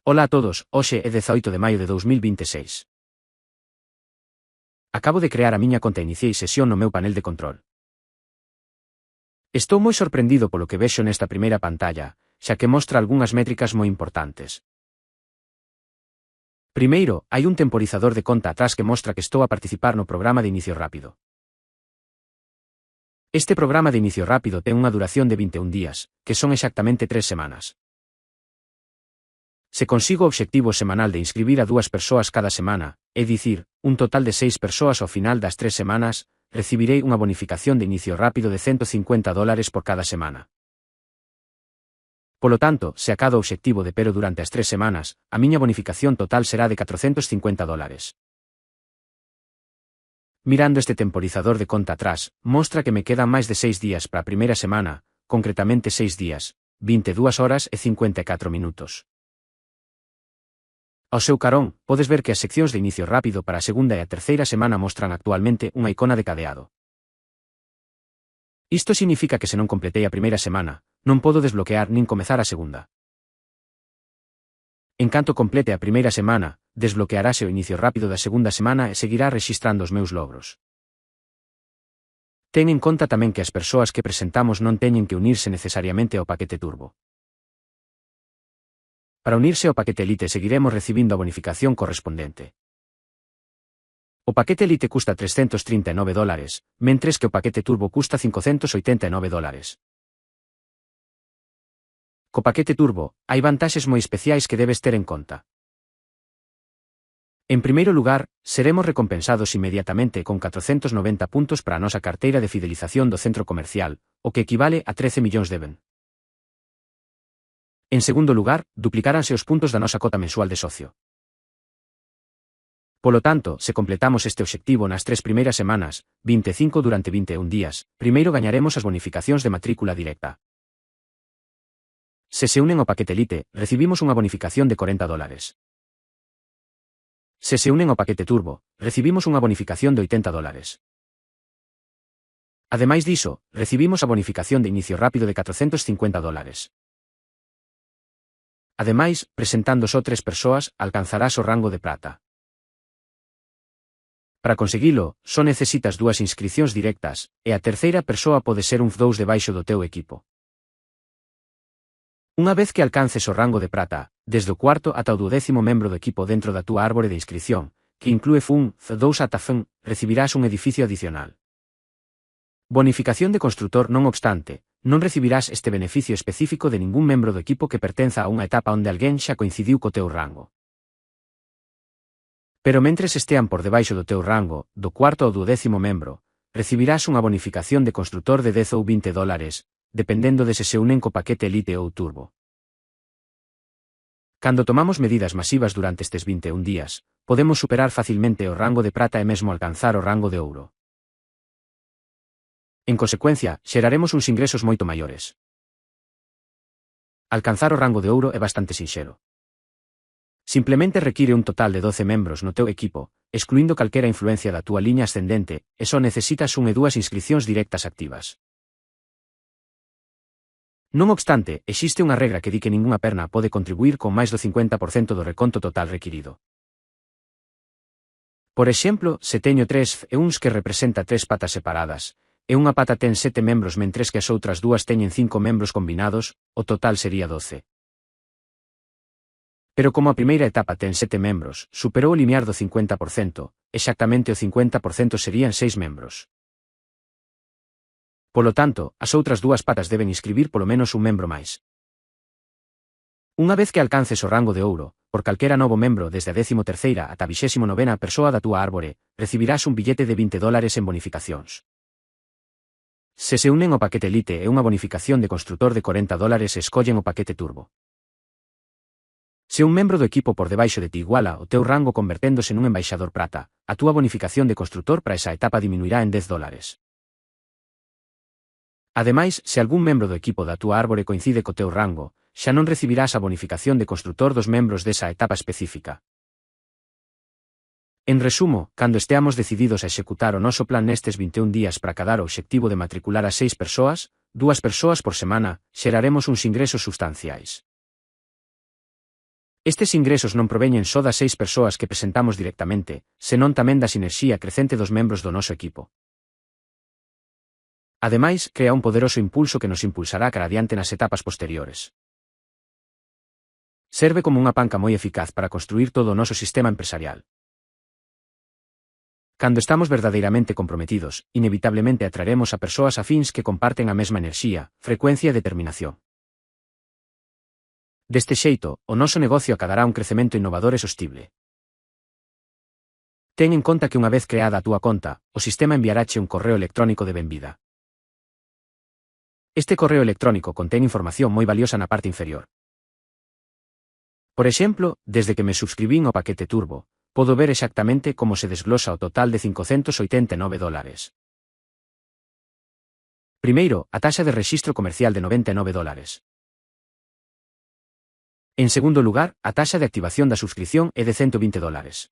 Ola a todos, hoxe é 18 de maio de 2026. Acabo de crear a miña conta e iniciei sesión no meu panel de control. Estou moi sorprendido polo que vexo nesta primeira pantalla, xa que mostra algunhas métricas moi importantes. Primeiro, hai un temporizador de conta atrás que mostra que estou a participar no programa de inicio rápido. Este programa de inicio rápido ten unha duración de 21 días, que son exactamente 3 semanas. Se consigo o obxectivo semanal de inscribir a 2 persoas cada semana, é dicir, un total de 6 persoas ao final das 3 semanas, recibirei unha bonificación de inicio rápido de $150 por cada semana. Polo tanto, se acado o obxectivo de pero durante as 3 semanas, a miña bonificación total será de $450. Mirando este temporizador de conta atrás, mostra que me quedan máis de 6 días para a primeira semana, concretamente 6 días, 22 horas e 54 minutos. Ao seu carón, podes ver que as seccións de inicio rápido para a segunda e a terceira semana mostran actualmente unha icona de cadeado. Isto significa que se non completei a primeira semana, non podo desbloquear nin comezar a segunda. En canto complete a primeira semana, desbloquearase o inicio rápido da segunda semana e seguirá rexistrando os meus logros. Ten en conta tamén que as persoas que presentamos non teñen que unirse necesariamente ao paquete turbo. Para unirse ao paquete Elite seguiremos recibindo a bonificación correspondente. O paquete Elite custa $339, mentres que o paquete Turbo custa $589. Co paquete Turbo, hai vantaxes moi especiais que debes ter en conta. En primeiro lugar, seremos recompensados inmediatamente con 490 puntos para a nosa carteira de fidelización do centro comercial, o que equivale a 13 millóns de yen. En segundo lugar, duplicaranse os puntos da nosa cota mensual de socio. Polo tanto, se completamos este obxectivo nas 3 primeiras semanas, 25 durante 21 días, primeiro gañaremos as bonificacións de matrícula directa. Se unen ao paquete Elite, recibimos unha bonificación de $40. Se unen ao paquete Turbo, recibimos unha bonificación de $80. Ademais diso, recibimos a bonificación de inicio rápido de $450. Ademais, presentando só 3 persoas, alcanzarás o rango de prata. Para conseguilo, só necesitas 2 inscricións directas, e a terceira persoa pode ser un F2 debaixo do teu equipo. Unha vez que alcances o rango de prata, desde o cuarto ata o 12º membro do equipo dentro da túa árbore de inscrición, que inclúe F1, F2 ata F1, recibirás un edificio adicional. Bonificación de construtor non obstante, non recibirás este beneficio específico de ningún membro do equipo que pertenza a unha etapa onde alguén xa coincidiu co teu rango. Pero mentres estean por debaixo do teu rango, do cuarto ao 12º membro, recibirás unha bonificación de construtor de $10 ou $20, dependendo de se unen co paquete Elite ou Turbo. Cando tomamos medidas masivas durante estes 21 días, podemos superar facilmente o rango de prata e mesmo alcanzar o rango de ouro. En consecuencia, xeraremos uns ingresos moito maiores. Alcanzar o rango de ouro é bastante sinxelo. Simplemente require un total de 12 membros no teu equipo, excluindo calquera influencia da túa liña ascendente, e só necesitas 1 e 2 inscricións directas activas. Non obstante, existe unha regra que di que ningunha perna pode contribuir con máis do 50% do reconto total requirido. Por exemplo, se teño 3 F1s que representa 3 patas separadas, e unha pata ten 7 membros mentres que as outras 2 teñen 5 membros combinados, o total sería 12. Pero como a primeira etapa ten 7 membros, superou o limiar do 50%, exactamente o 50% serían 6 membros. Polo tanto, as outras 2 patas deben inscribir polo menos un membro máis. Unha vez que alcances o rango de ouro, por calquera novo membro desde a 13ª ata a 29ª persoa da túa árbore, recibirás un billete de $20 en bonificacións. Se unen ao paquete Elite e unha bonificación de construtor de $40 e escollen o paquete Turbo. Se un membro do equipo por debaixo de ti iguala o teu rango converténdose nun embaixador prata, a túa bonificación de construtor para esa etapa diminuirá en $10. Ademais, se algún membro do equipo da túa árbore coincide co teu rango, xa non recibirás a bonificación de construtor dos membros desa etapa específica. En resumo, cando esteamos decididos a executar o noso plan nestes 21 días para acadar o obxectivo de matricular a 6 persoas, 2 persoas por semana, xeraremos uns ingresos substanciais. Estes ingresos non proveñen só das 6 persoas que presentamos directamente, senón tamén da sinerxía crecente dos membros do noso equipo. Ademais, crea un poderoso impulso que nos impulsará cara adiante nas etapas posteriores. Serve como unha panca moi eficaz para construir todo o noso sistema empresarial. Cando estamos verdadeiramente comprometidos, inevitablemente atraeremos a persoas afíns que comparten a mesma enerxía, frecuencia e determinación. Deste xeito, o noso negocio acadará un crecemento innovador e sostible. Ten en conta que unha vez creada a túa conta, o sistema enviarache un correo electrónico de benvida. Este correo electrónico contén información moi valiosa na parte inferior. Por exemplo, desde que me subscribín ao paquete Turbo, podo ver exactamente como se desglosa o total de $589. Primeiro, a taxa de rexistro comercial de $99. En segundo lugar, a taxa de activación da subscrición é de $120.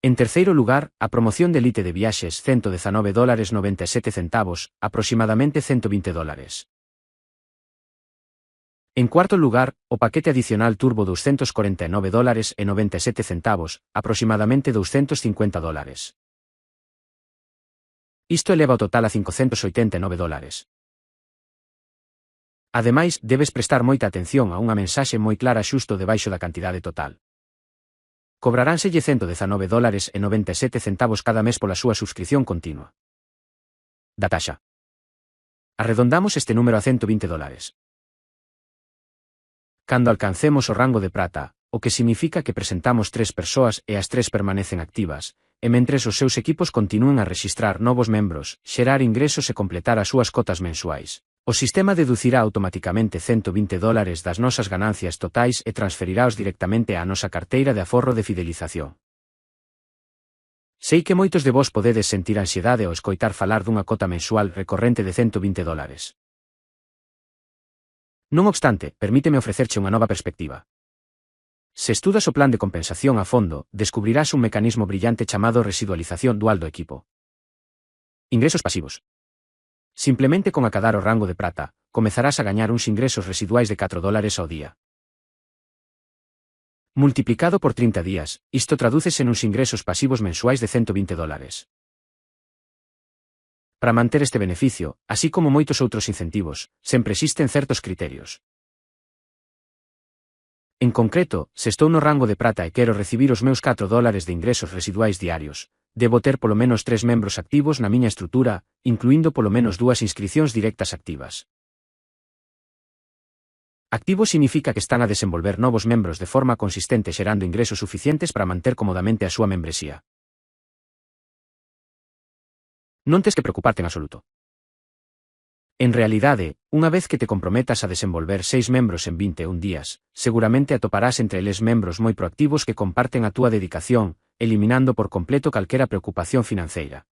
En terceiro lugar, a promoción de elite de viaxes $119,97, aproximadamente $120. En cuarto lugar, o paquete adicional Turbo $249,97, aproximadamente $250. Isto eleva o total a $589. Ademais, debes prestar moita atención a unha mensaxe moi clara xusto debaixo da cantidade total. Cobraránselle $119,97 cada mes pola súa subscrición continua. Da taxa. Arredondamos este número a $120. Cando alcancemos o rango de prata, o que significa que presentamos 3 persoas e as 3 permanecen activas, e mentres os seus equipos continúen a rexistrar novos membros, xerar ingresos e completar as súas cotas mensuais. O sistema deducirá automáticamente $120 das nosas ganancias totais e transferiráos directamente á nosa carteira de aforro de fidelización. Sei que moitos de vos podedes sentir ansiedade ao escoitar falar dunha cota mensual recorrente de $120. Non obstante, permíteme ofrecerche unha nova perspectiva. Se estudas o plan de compensación a fondo, descubrirás un mecanismo brillante chamado residualización dual do equipo. Ingresos pasivos. Simplemente con acadar o rango de prata, comezarás a gañar uns ingresos residuais de $4 ao día. Multiplicado por 30 días, isto tradúcese nuns ingresos pasivos mensuais de $120. Para manter este beneficio, así como moitos outros incentivos, sempre existen certos criterios. En concreto, se estou no rango de prata e quero recibir os meus $4 de ingresos residuais diarios, debo ter polo menos 3 membros activos na miña estrutura, incluindo polo menos 2 inscricións directas activas. Activo significa que están a desenvolver novos membros de forma consistente xerando ingresos suficientes para manter cómodamente a súa membresía. Non tes que preocuparte en absoluto. En realidade, unha vez que te comprometas a desenvolver 6 membros en 21 días, seguramente atoparás entre eles membros moi proactivos que comparten a túa dedicación, eliminando por completo calquera preocupación financeira.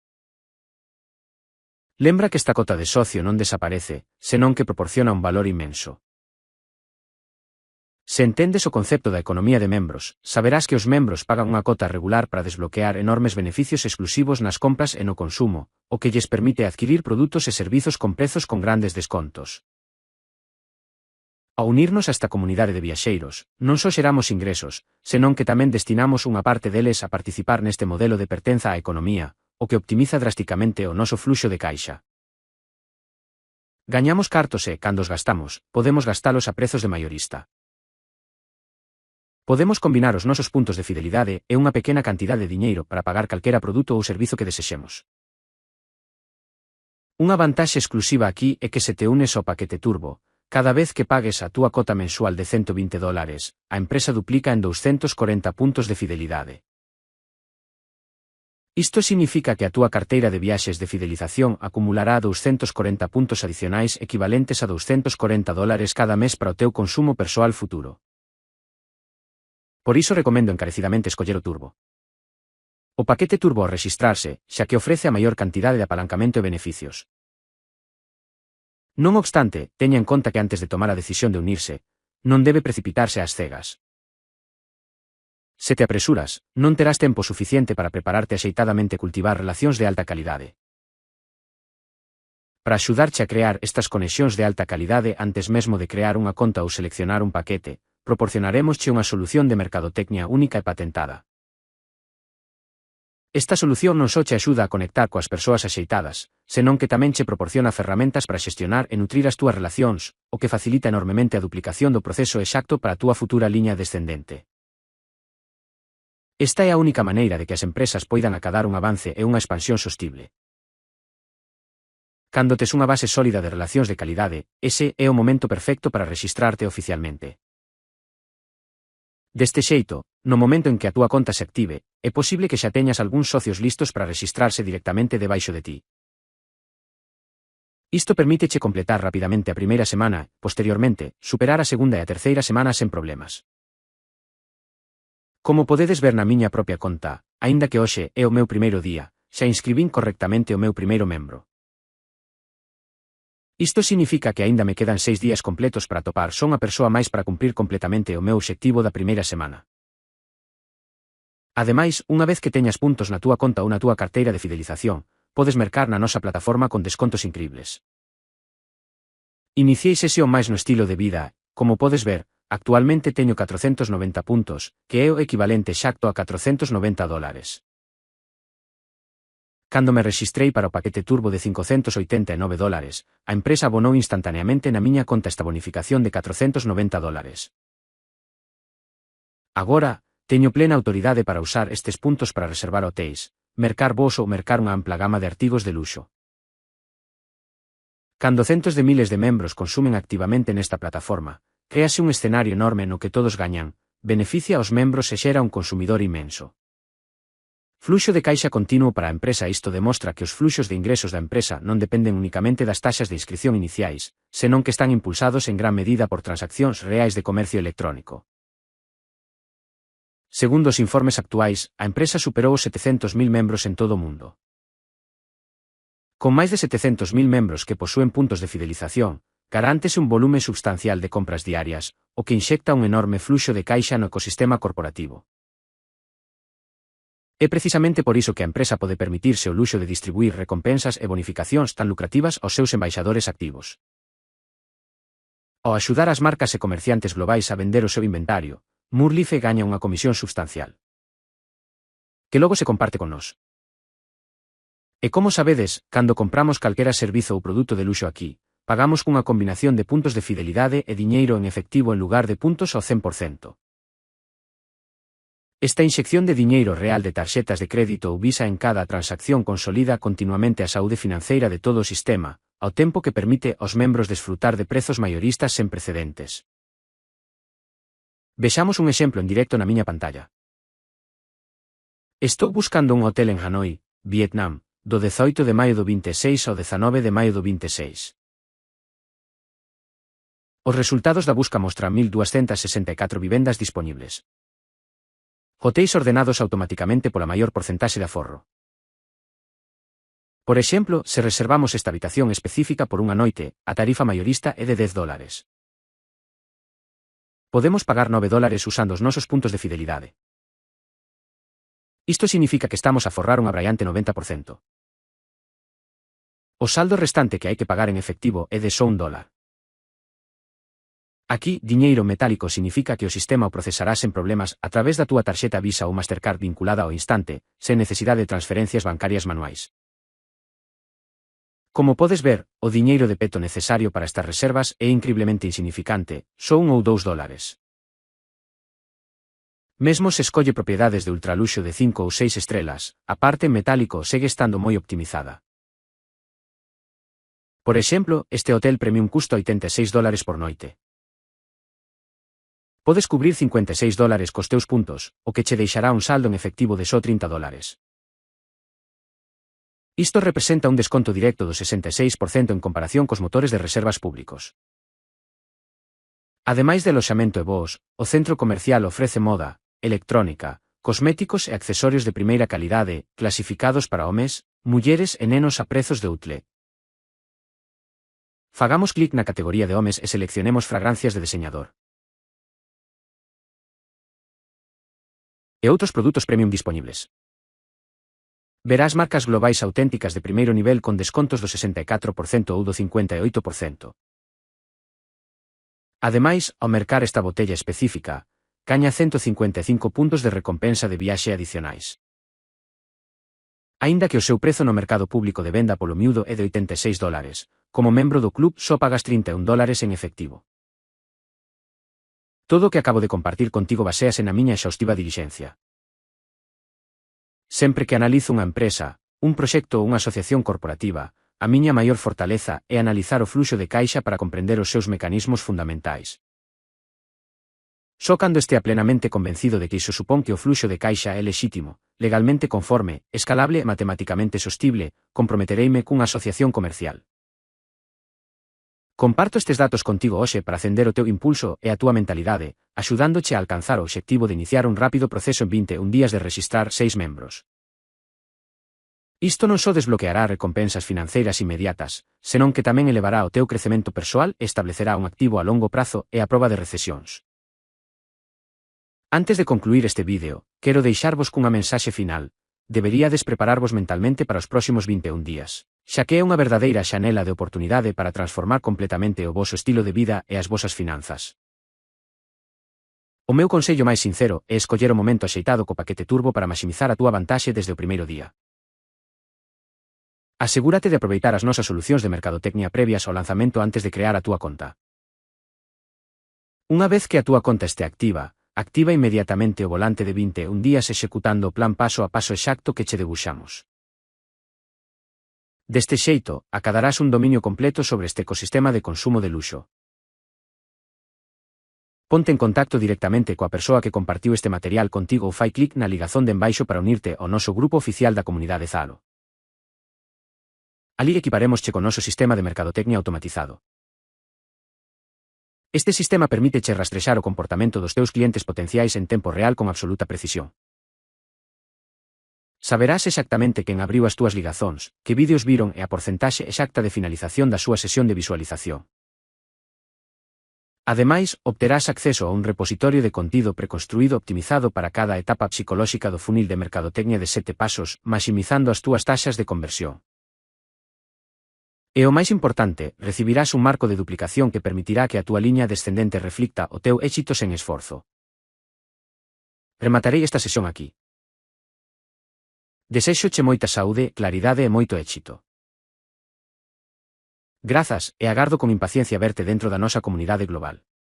Lembra que esta cota de socio non desaparece, senón que proporciona un valor inmenso. Se entendes o concepto da economía de membros, saberás que os membros pagan unha cota regular para desbloquear enormes beneficios exclusivos nas compras e no consumo, o que lles permite adquirir produtos e servizos con prezos con grandes descontos. Ao unirnos a esta comunidade de viaxeiros, non só xeramos ingresos, senón que tamén destinamos unha parte deles a participar neste modelo de pertenza á economía, o que optimiza drasticamente o noso fluxo de caixa. Gañamos cartos e, cando os gastamos, podemos gastalos a prezos de maiorista. Podemos combinar os nosos puntos de fidelidade e unha pequena cantidade de diñeiro para pagar calquera produto ou servizo que desexemos. Unha vantaxe exclusiva aquí é que se te unes ao paquete Turbo, cada vez que pagues a túa cota mensual de $120, a empresa duplica en 240 puntos de fidelidade. Isto significa que a túa carteira de viaxes de fidelización acumulará 240 puntos adicionais equivalentes a $240 cada mes para o teu consumo persoal futuro. Por iso recomendo encarecidamente escoller o Turbo. O paquete Turbo ao rexistrarse, xa que ofrece a maior cantidade de apalancamento e beneficios. Non obstante, teña en conta que antes de tomar a decisión de unirse, non debe precipitarse ás cegas. Se te apresuras, non terás tempo suficiente para prepararte axeitadamente cultivar relacións de alta calidade. Para axudarche a crear estas conexións de alta calidade antes mesmo de crear unha conta ou seleccionar un paquete, proporcionaremosche unha solución de mercadotecnia única e patentada. Esta solución non só che axuda a conectar coas persoas axeitadas, senón que tamén che proporciona ferramentas para xestionar e nutrir as túas relacións, o que facilita enormemente a duplicación do proceso exacto para a túa futura liña descendente. Esta é a única maneira de que as empresas poidan acadar un avance e unha expansión sostible. Cando tes unha base sólida de relacións de calidade, ese é o momento perfecto para rexistrarte oficialmente. Deste xeito, no momento en que a túa conta se active, é posible que xa teñas algúns socios listos para rexistrarse directamente debaixo de ti. Isto permíteche completar rapidamente a primeira semana, posteriormente, superar a segunda e a terceira semana sen problemas. Como podedes ver na miña propia conta, aínda que hoxe é o meu primeiro día, xa inscribín correctamente o meu primeiro membro. Isto significa que aínda me quedan 6 días completos para topar só unha persoa máis para cumprir completamente o meu obxectivo da primeira semana. Ademais, unha vez que teñas puntos na túa conta ou na túa carteira de fidelización, podes mercar na nosa plataforma con descontos incribles. Iniciei sesión máis no estilo de vida, como podes ver, actualmente teño 490 puntos, que é o equivalente exacto a $490. Cando me rexistrei para o paquete turbo de $589, a empresa abonou instantaneamente na miña conta esta bonificación de $490. Agora, teño plena autoridade para usar estes puntos para reservar hotéis, mercar voos ou mercar unha ampla gama de artigos de luxo. Cando centos de miles de membros consumen activamente nesta plataforma, créase un escenario enorme no que todos gañan, beneficia aos membros e xera un consumidor inmenso. Fluxo de caixa continuo para a empresa. Isto demostra que os fluxos de ingresos da empresa non dependen únicamente das taxas de inscrición iniciais, senón que están impulsados en gran medida por transaccións reais de comercio electrónico. Segundo os informes actuais, a empresa superou os 700.000 membros en todo o mundo. Con máis de 700.000 membros que posúen puntos de fidelización, garántese un volume substancial de compras diarias, o que inxecta un enorme fluxo de caixa no ecosistema corporativo. É precisamente por iso que a empresa pode permitirse o luxo de distribuir recompensas e bonificacións tan lucrativas aos seus embaixadores activos. Ao axudar as marcas e comerciantes globais a vender o seu inventario, Moorleaf gaña unha comisión substancial, que logo se comparte con nós. E como sabedes, cando compramos calquera servizo ou produto de luxo aquí, pagamos cunha combinación de puntos de fidelidade e diñeiro en efectivo en lugar de puntos ao 100%. Esta inxección de diñeiro real de tarxetas de crédito ou Visa en cada transacción consolida continuamente a saúde financeira de todo o sistema, ao tempo que permite aos membros desfrutar de prezos maioristas sen precedentes. Vexamos un exemplo en directo na miña pantalla. Estou buscando un hotel en Hanoi, Vietnam, do 18 de maio do 26 ao 19 de maio do 26. Os resultados da busca mostran 1.264 vivendas disponibles. Hotéis ordenados automáticamente pola maior porcentaxe de aforro. Por exemplo, se reservamos esta habitación específica por unha noite, a tarifa maiorista é de $10. Podemos pagar $9 usando os nosos puntos de fidelidade. Isto significa que estamos a forrar un abraiante 90%. O saldo restante que hai que pagar en efectivo é de só $1. Aquí, diñeiro metálico significa que o sistema o procesará sen problemas a través da túa tarxeta Visa ou Mastercard vinculada ao instante, sen necesidade de transferencias bancarias manuais. Como podes ver, o diñeiro de peto necesario para estas reservas é incriblemente insignificante, só $1 ou $2. Mesmo se escolle propiedades de ultraluxo de 5 ou 6 estrelas, a parte en metálico segue estando moi optimizada. Por exemplo, este hotel premium custa $86 por noite. Podes cubrir $56 cos teus puntos, o que che deixará un saldo en efectivo de só $30. Isto representa un desconto directo do 66% en comparación cos motores de reservas públicos. Ademais de aloxamento e voos, o centro comercial ofrece moda, electrónica, cosméticos e accesorios de primeira calidade, clasificados para homes, mulleres e nenos a prezos de outlet. Fagamos clic na categoría de homes e seleccionemos fragancias de deseñador. E outros produtos premium disponibles. Verás marcas globais auténticas de primeiro nivel con descontos do 64% ou do 58%. Ademais, ao mercar esta botella específica, gaña 155 puntos de recompensa de viaxe adicionais. Aínda que o seu prezo no mercado público de venda polo miúdo é de $86, como membro do club só pagas $31 en efectivo. Todo o que acabo de compartir contigo baséase na miña exhaustiva dilixencia. Sempre que analizo unha empresa, un proxecto ou unha asociación corporativa, a miña maior fortaleza é analizar o fluxo de caixa para comprender os seus mecanismos fundamentais. Só cando estea plenamente convencido de que iso supón que o fluxo de caixa é lexítimo, legalmente conforme, escalable e matematicamente sostible, comprometereime cunha asociación comercial. Comparto estes datos contigo hoxe para acender o teu impulso e a túa mentalidade, axudándoche a alcanzar o obxectivo de iniciar un rápido proceso en 21 días de rexistrar 6 membros. Isto non só desbloqueará recompensas financeiras inmediatas, senón que tamén elevará o teu crecemento persoal e establecerá un activo a longo prazo e a proba de recesións. Antes de concluir este vídeo, quero deixarvos cunha mensaxe final. Deberíades prepararvos mentalmente para os próximos 21 días, xa que é unha verdadeira xanela de oportunidade para transformar completamente o voso estilo de vida e as vosas finanzas. O meu consello máis sincero é escoller o momento axeitado co paquete turbo para maximizar a túa vantaxe desde o primeiro día. Asegúrate de aproveitar as nosas solucións de mercadotecnia previas ao lanzamento antes de crear a túa conta. Unha vez que a túa conta este activa inmediatamente o volante de 21 días executando o plan paso a paso exacto que che debuxamos. Deste xeito, acadarás un dominio completo sobre este ecosistema de consumo de luxo. Ponte en contacto directamente coa persoa que compartiu este material contigo ou fai clic na ligazón de embaixo para unirte ao noso grupo oficial da comunidade Zalo. Alí equiparémosche con noso sistema de mercadotecnia automatizado. Este sistema permíteche rastrexar o comportamento dos teus clientes potenciais en tempo real con absoluta precisión. Saberás exactamente quen abriu as túas ligazóns, que vídeos viron e a porcentaxe exacta de finalización da súa sesión de visualización. Ademais, obterás acceso a un repositorio de contido preconstruído optimizado para cada etapa psicolóxica do funil de mercadotecnia de 7 pasos, maximizando as túas taxas de conversión. E o máis importante, recibirás un marco de duplicación que permitirá que a túa liña descendente reflicta o teu éxito sen esforzo. Rematarei esta sesión aquí. Deséxoche moita saúde, claridade e moito éxito. Grazas, e agardo con impaciencia verte dentro da nosa comunidade global.